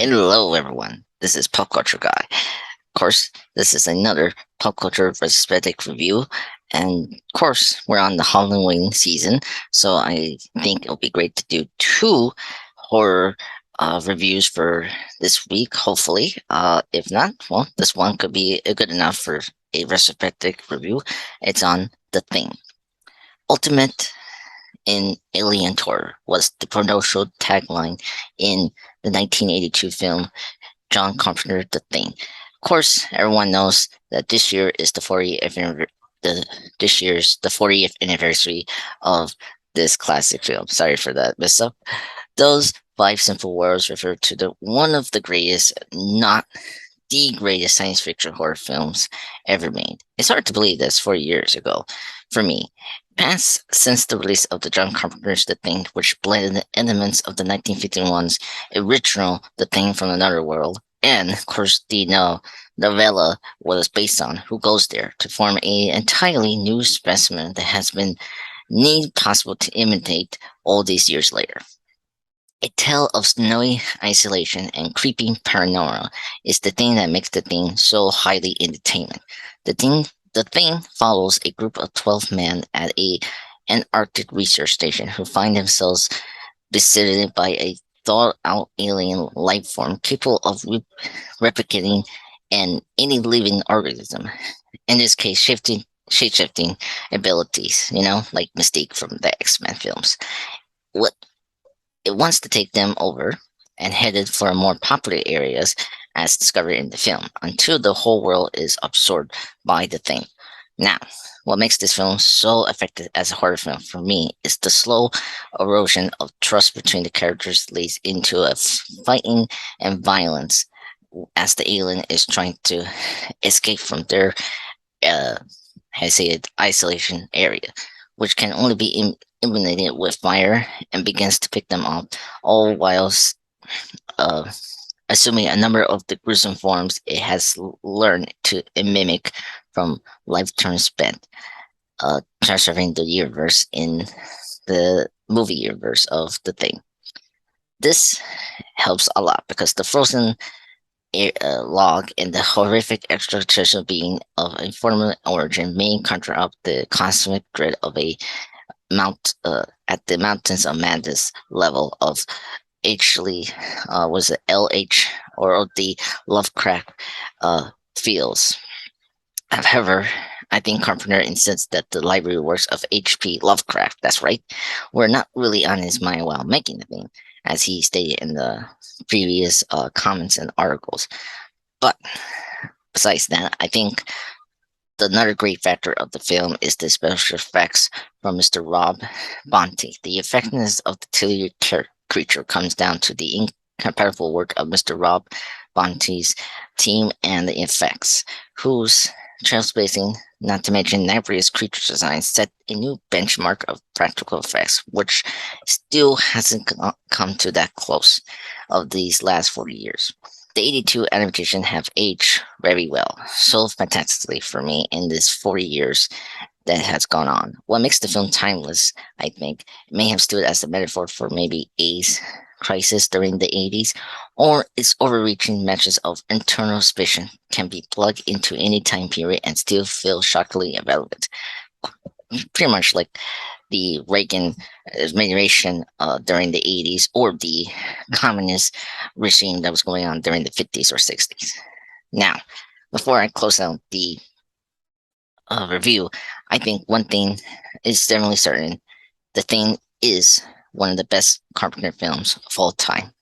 Hello, everyone. This is Pop Culture Guy. Of course, this is another Pop Culture Retrospective review. And of course, we're on the Halloween season, so I think it'll be great to do two horror reviews for this week, hopefully. If not, well, this one could be good enough for a retrospective review. It's on The Thing. Ultimate in Alien Horror was the promotional tagline in the 1982 film John Carpenter The Thing. Of course, everyone knows that this year is the 40th this year's the 40th anniversary of this classic film. Sorry for that mess up. Those five simple words refer to the one of the greatest, not the greatest science fiction horror films ever made. It's hard to believe that's 40 years ago for me. Past since the release of the John Carpenter's The Thing, which blended the elements of the 1951's original The Thing from Another World, and of course the novella was based on Who Goes There, to form an entirely new specimen that has been nearly possible to imitate all these years later. A tale of snowy isolation and creeping paranoia is the thing that makes The Thing so highly entertaining. The Thing follows a group of 12 men at a Antarctic research station who find themselves visited by a thought-out alien life form capable of replicating any living organism. In this case, shape-shifting abilities, like Mystique from the X-Men films. What It wants to take them over and headed for more popular areas as discovered in the film until the whole world is absorbed by the thing. Now, what makes this film so effective as a horror film for me is the slow erosion of trust between the characters leads into a fighting and violence as the alien is trying to escape from their, uh, I say it, isolation area, which can only be illuminated with fire and begins to pick them up, all whilst uh, assuming a number of the gruesome forms it has learned to mimic from lifetime spent transferring the universe in the movie universe of The Thing. This helps a lot because the frozen log and the horrific extraterrestrial being of a former origin may conjure up the cosmic dread of a at the Mountains of Madness level of actually was it LH or the Lovecraft feels. However, I think Carpenter insists that the library works of H.P. Lovecraft, that's right, were not really on his mind while making the thing, as he stated in the previous comments and articles. But besides that, I think another great factor of the film is the special effects from Mr. Rob Bonte. The effectiveness of the titular creature comes down to the incomparable work of Mr. Rob Bonte's team and the effects, whose trailblazing, not to mention various creature designs, set a new benchmark of practical effects, which still hasn't come to that close of these last 40 years. The 82 animation have aged very well, so fantastically for me in this 40 years that has gone on. What makes the film timeless, I think, may have stood as a metaphor for maybe AIDS crisis during the 80s, or its overreaching measures of internal suspicion can be plugged into any time period and still feel shockingly relevant. Pretty much like the Reagan administration during the 80s or the communist regime that was going on during the 50s or 60s. Now, before I close out the review, I think one thing is definitely certain. The Thing is one of the best Carpenter films of all time.